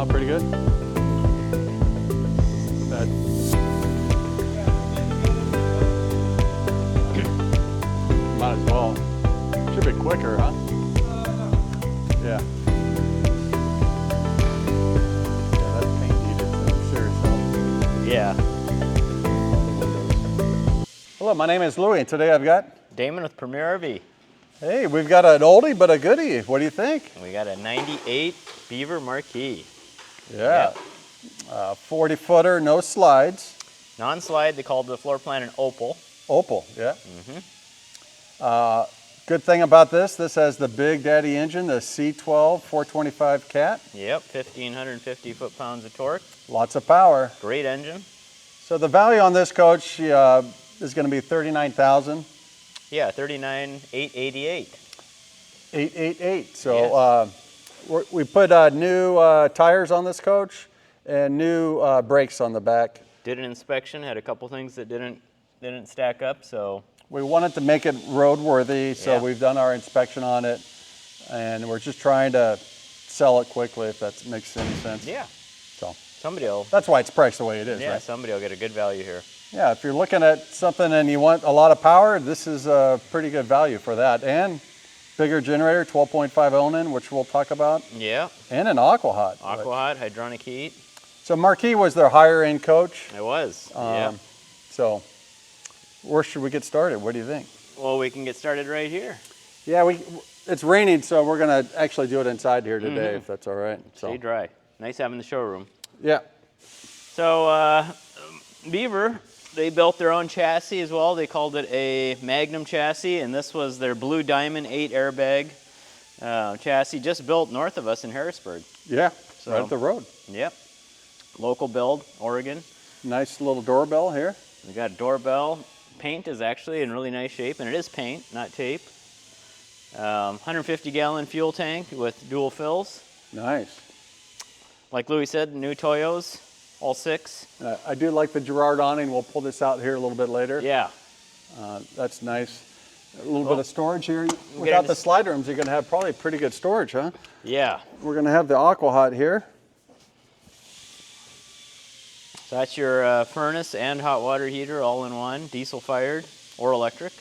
out pretty good. That might as well. Should be quicker, huh? Yeah. Yeah, that paint needed some serious help. Yeah. Hello, my name is Louie, and today I've got Damon with Premier RV. Hey, we've got an oldie but a goodie. What do you think? We got a 98 Beaver Marquis. Yeah. 40-footer, no slides. Non-slide, they called the floor plan an opal. Opal, yeah. Good thing about this has the Big Daddy engine, the C12 425 Cat. Yep, 1,550 foot-pounds of torque. Lots of power. Great engine. So the value on this coach is going to be $39,000. Yeah, $39,888. 888. So we put new tires on this coach and new brakes on the back. Did an inspection, had a couple things that didn't stack up, so. We wanted to make it roadworthy, so we've done our inspection on it, and we're just trying to sell it quickly, if that makes any sense. Yeah. So somebody will. that's why it's priced the way it is, Yeah, right? somebody will get a good value here. Yeah, if you're looking at something and you want a lot of power, this is a pretty good value for that. And bigger generator, 12.5 Onan, which we'll talk about. Yeah. And an aqua hot. Aqua hot, hydronic heat. So Marquis was their higher end coach. It was. Yeah. So where should we get started? What do you think? Well, we can get started right here. Yeah, it's raining, so we're gonna actually do it inside here today, if that's all right. So. Stay dry. Nice having the showroom. Yeah. So Beaver, they built their own chassis as well. They called it a Magnum chassis, and this was their Blue Diamond 8 airbag chassis, just built north of us in Harrisburg. Yeah, so, right up the road. Yep. Local build, Oregon. Nice little doorbell here. We got a doorbell. Paint is actually in really nice shape, and it is paint, not tape. 150-gallon fuel tank with dual fills. Nice. Like Louie said, new Toyos, all 6. I do like the Girard awning. We'll pull this out here a little bit later. Yeah. That's nice. A little bit of storage here. Without the slide rooms, you're going to have probably pretty good storage, huh? Yeah. We're going to have the aqua hot here. So that's your furnace and hot water heater all in one, diesel fired or electric.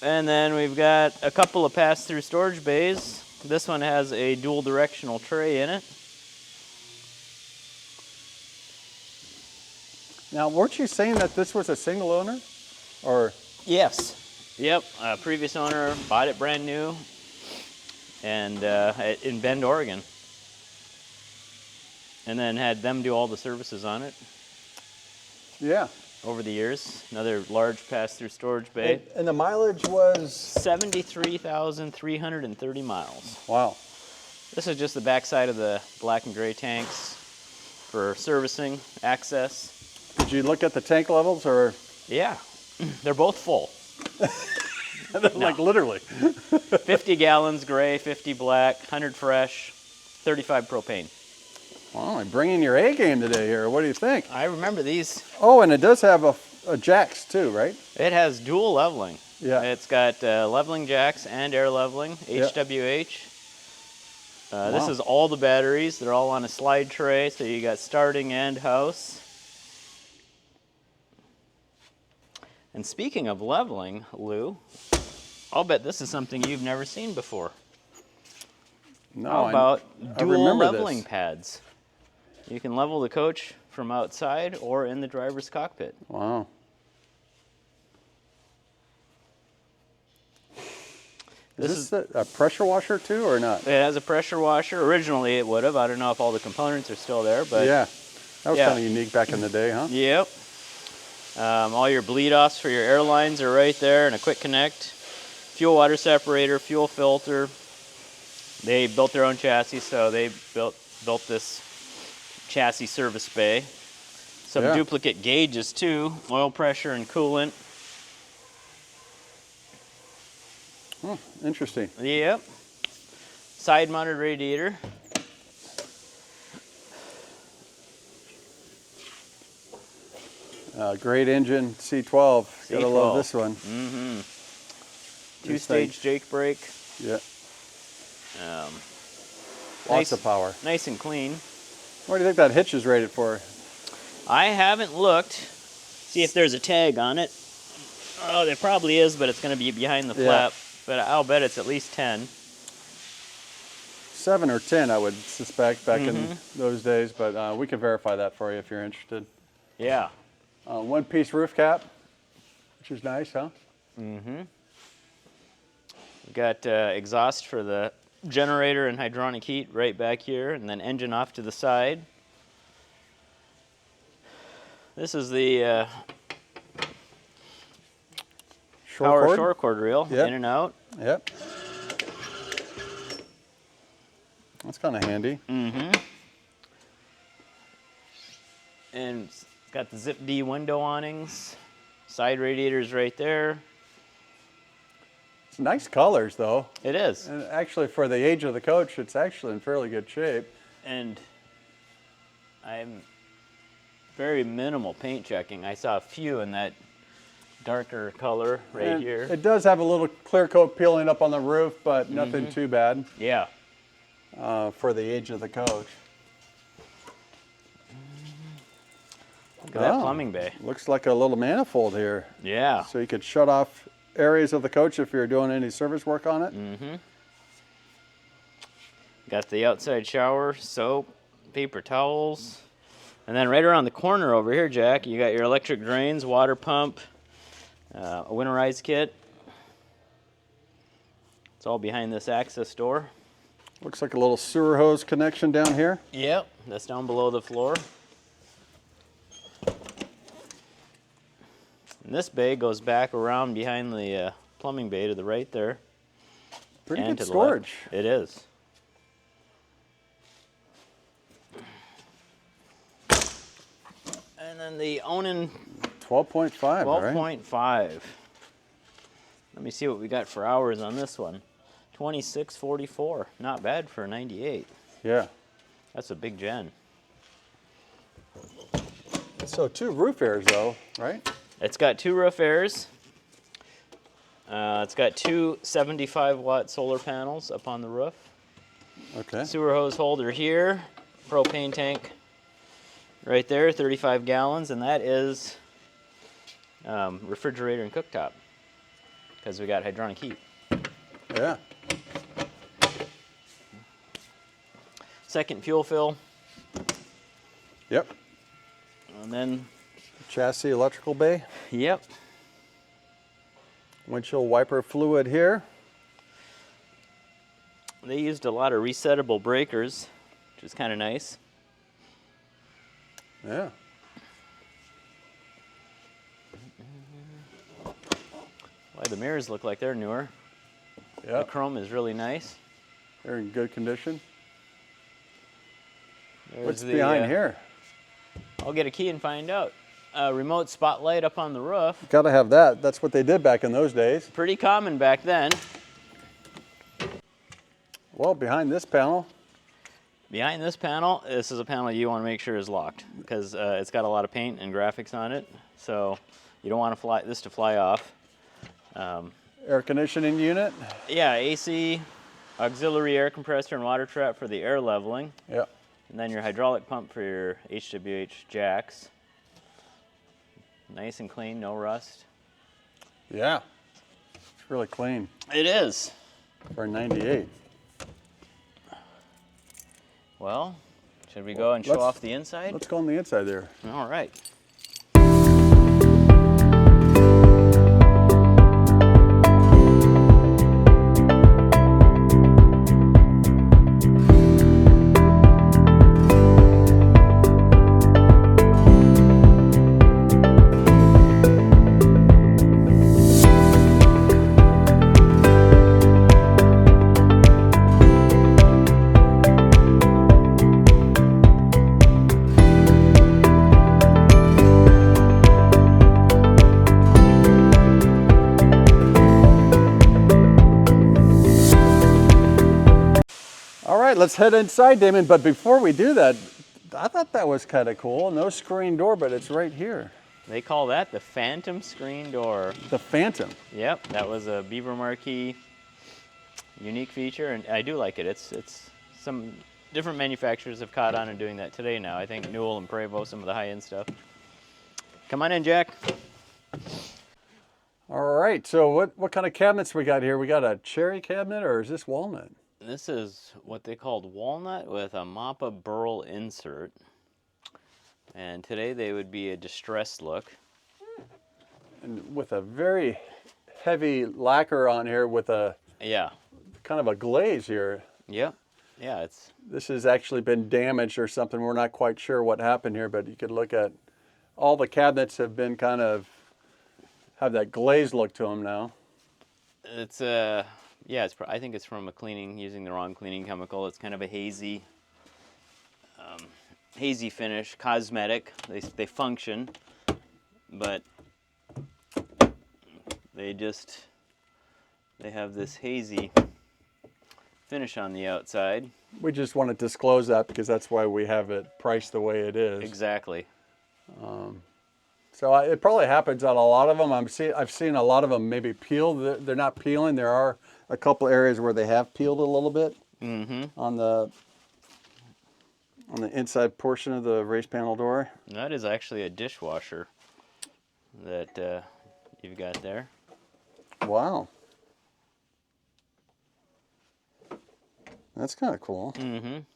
And then we've got a couple of pass-through storage bays. This one has a dual directional tray in it. Now, weren't you saying that this was a single owner? Or? Yes. Yep. Previous owner bought it brand new and in Bend, Oregon. And then had them do all the services on it. Yeah. Over the years. Another large pass-through storage bay. And the mileage was? 73,330 miles. Wow. This is just the backside of the black and gray tanks for servicing, access. Did you look at the tank levels, or? Yeah, they're both full. Like literally. 50 gallons gray, 50 black, 100 fresh, 35 propane. Wow, I'm bringing your A game today here. What do you think? I remember these. Oh, and it does have a jacks too, right? It has dual leveling. Yeah. It's got leveling jacks and air leveling, HWH. Wow. This is all the batteries. They're all on a slide tray, so you got starting and house. And speaking of leveling, Lou, I'll bet this is something you've never seen before. No, How about dual leveling this. pads? You can level the coach from outside or in the driver's cockpit. Wow. Is this a pressure washer too, or not? It has a pressure washer. Originally it would have. I don't know if all the components are still there, but yeah, that was kind of unique back in the day, huh? Yep. All your bleed offs for your airlines are right there, and a quick connect. Fuel water separator, fuel filter. They built their own chassis, so they built this chassis service bay. Some duplicate gauges too, oil pressure and coolant. Oh, interesting. Yep. Side mounted radiator. Great engine, C12. Gotta love this one. Mm-hmm. Two-stage Jake brake. Yeah. Lots of power. Nice and clean. What do you think that hitch is rated for? I haven't looked. See if there's a tag on it. Oh, there probably is, but it's going to be behind the flap. But I'll bet it's at least 10. 7 or 10, I would suspect, back in those days. But we can verify that for you if you're interested. Yeah. One-piece roof cap, which is nice, huh? Mm-hmm. We've got exhaust for the generator and hydronic heat right back here, and then engine off to the side. This is the power shore cord reel, in and out. Yep. That's kind of handy. Mm-hmm. And it's got the Zip D window awnings, side radiators right there. It's nice colors, though. It is. And actually, for the age of the coach, it's actually in fairly good shape. And I'm very minimal paint checking. I saw a few in that darker color right here. It does have a little clear coat peeling up on the roof, but nothing too bad. Yeah. For the age of the coach. Look at that plumbing bay. Looks like a little manifold here. Yeah. So you could shut off areas of the coach if you're doing any service work on it. Mm-hmm. Got the outside shower, soap, paper towels. And then right around the corner over here, Jack, you got your electric drains, water pump, a winterized kit. It's all behind this access door. Looks like a little sewer hose connection down here. Yep, that's down below the floor. And this bay goes back around behind the plumbing bay to the right there. Pretty and good to the left. storage. It is. And then the Onan 12.5, 12.5. right? Let me see what we got for hours on this one. 26.44. Not bad for a 98. Yeah. That's a big gen. So 2 roof airs, though, right? It's got 2 roof airs. It's got 2 75-watt solar panels up on the roof. Okay. Sewer hose holder here. Propane tank right there, 35 gallons, and that is refrigerator and cooktop because we got hydronic heat. Yeah. Second fuel fill, Yep. and then, Chassis electrical bay. yep, Windshield wiper fluid here. they used a lot of resettable breakers, which is kind of nice. Yeah. Why the mirrors look like they're newer. The Yep. chrome is really nice. They're in good condition. There's What's the, behind here? I'll get a key and find out. Remote spotlight up on the roof. Got to have that. That's what they did back in those days. Pretty common back then. Well, behind this panel, Behind this panel, this is a panel you want to make sure is locked because it's got a lot of paint and graphics on it. So you don't want this to fly off. air conditioning unit. Yeah, AC, auxiliary air compressor and water trap for the air leveling. Yep. And then your hydraulic pump for your HWH jacks. Nice and clean, no rust. Yeah. It's really clean It is. for a 98. Well, should we go and show off the inside? Let's go on the inside there. All right. Let's head inside, Damon. But before we do that, I thought that was kind of cool. No screen door, but it's right here. They call that the Phantom screen door. The Phantom. Yep, that was a Beaver Marquis unique feature, and I do like it. It's some different manufacturers have caught on and doing that today now. I think Newell and Prevost, some of the high-end stuff. Come on in, Jack. All right, so what kind of cabinets we got here? We got a cherry cabinet, or is this walnut? This is what they called walnut with a Mappa burl insert. And today they would be a distressed look. And with a very heavy lacquer on here with a kind of a glaze here. Yep. Yeah, it's... This has actually been damaged or something. We're not quite sure what happened here, but you could look at all the cabinets have been kind of have that glaze look to them now. It's I think it's from a cleaning, using the wrong cleaning chemical. It's kind of a hazy finish, cosmetic. They function, but they have this hazy finish on the outside. We just want to disclose that because that's why we have it priced the way it is. Exactly. So it probably happens on a lot of them. I've seen a lot of them maybe peel. They're not peeling. There are a couple areas where they have peeled a little bit on the inside portion of the raised panel door. That is actually a dishwasher that you've got there. Wow. That's kind of cool.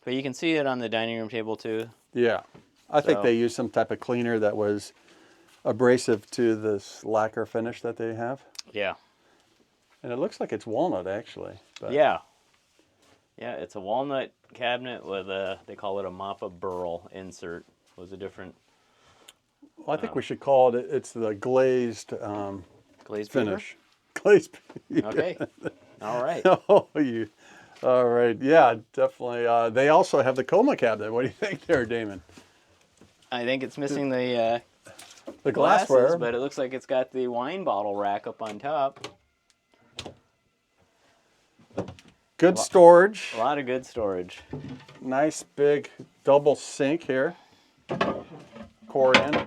But you can see it on the dining room table too. Yeah. I think they used some type of cleaner that was abrasive to this lacquer finish that they have. Yeah. And it looks like it's walnut actually. But Yeah. Yeah, it's a walnut cabinet with they call it a Mappa burl insert. It was a different... Well, I think we should call it, it's the glazed glazed finish. Glazed. Yeah. Okay. All right. All right. Yeah, definitely. They also have the coma cabinet. What do you think there, Damon? I think it's missing the glassware, glasses, but it looks like it's got the wine bottle rack up on top. Good storage. A lot of good storage. Nice big double sink here. Core in.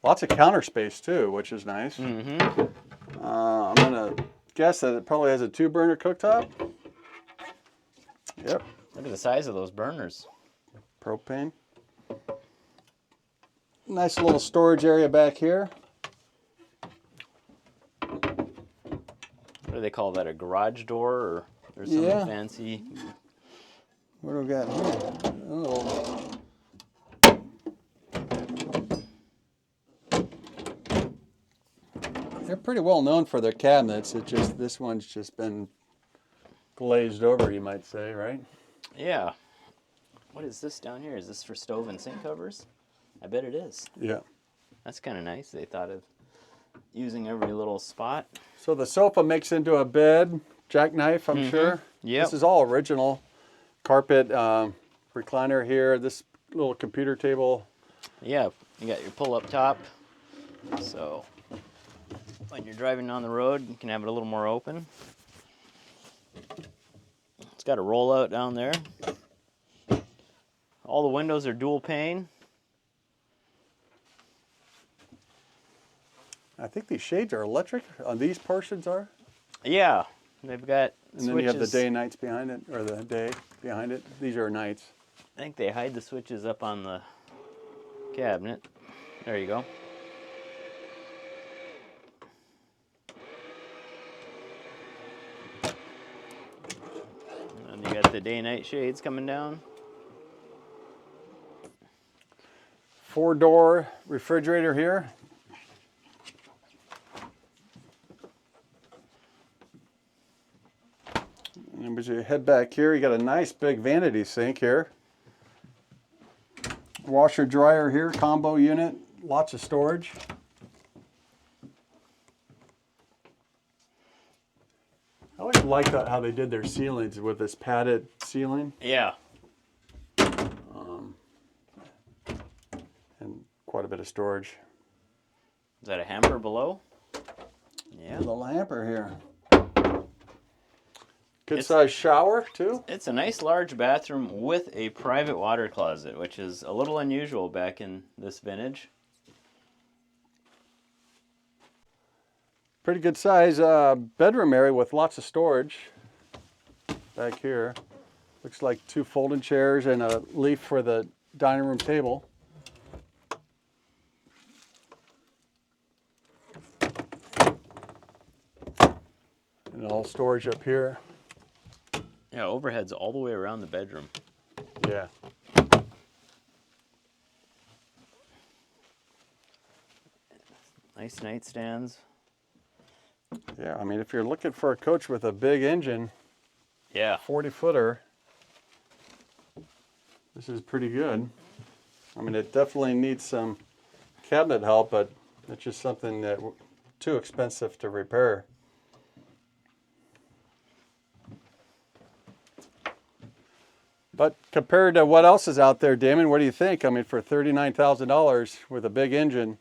Lots of counter space too, which is nice. I'm gonna guess that it probably has a 2-burner cooktop. Yep. Look at the size of those burners. Propane. Nice little storage area back here. What do they call that? A garage door, or there's some fancy? What do we got here? Oh. They're pretty well known for their cabinets. This one's just been glazed over, you might say, right? Yeah. What is this down here? Is this for stove and sink covers? I bet it is. Yeah. That's kind of nice. They thought of using every little spot. So the sofa makes into a bed, jackknife, I'm sure. Yeah. This is all original. Carpet, recliner here, this little computer table. Yeah, you got your pull-up top. So when you're driving down the road, you can have it a little more open. It's got a rollout down there. All the windows are dual pane. I think these shades are electric. These portions are. Yeah, they've got And switches. then you have the day and nights behind it, or the day behind it. These are nights. I think they hide the switches up on the cabinet. There you go. And you got the day-night shades coming down. 4-door refrigerator here. And as you head back here, you got a nice big vanity sink here. Washer dryer here, combo unit, lots of storage. I always like how they did their ceilings with this padded ceiling. Yeah. And quite a bit of storage. Is that a hamper below? Yeah. A little hamper here. Good size shower too. It's a nice large bathroom with a private water closet, which is a little unusual back in this vintage. Pretty good size bedroom area with lots of storage back here. Looks like 2 folding chairs and a leaf for the dining room table. And all storage up here. Yeah, overhead's all the way around the bedroom. Yeah. Nice nightstands. Yeah, I mean, if you're looking for a coach with a big engine, Yeah. 40-footer, this is pretty good. I mean, it definitely needs some cabinet help, but it's just something that too expensive to repair. But compared to what else is out there, Damon, what do you think? I mean, for $39,000 with a big engine.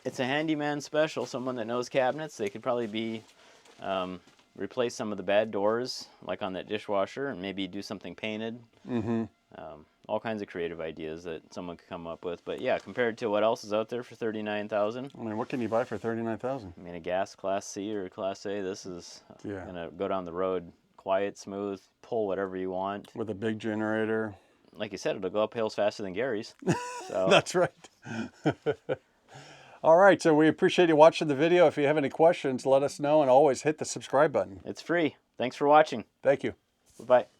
It's a handyman special, someone that knows cabinets. They could probably be replace some of the bad doors, like on that dishwasher, and maybe do something painted. Mm-hmm. All kinds of creative ideas that someone could come up with. But yeah, compared to what else is out there for $39,000, I mean, what can you buy for $39,000? I mean, a gas Class C or Class A, this is Yeah. gonna go down the road quiet, smooth, pull whatever you want. With a big generator. Like you said, it'll go up hills faster than Gary's. So That's right. All right, so we appreciate you watching the video. If you have any questions, let us know, and always hit the subscribe button. it's free. Thanks for watching. Thank you. Bye-bye.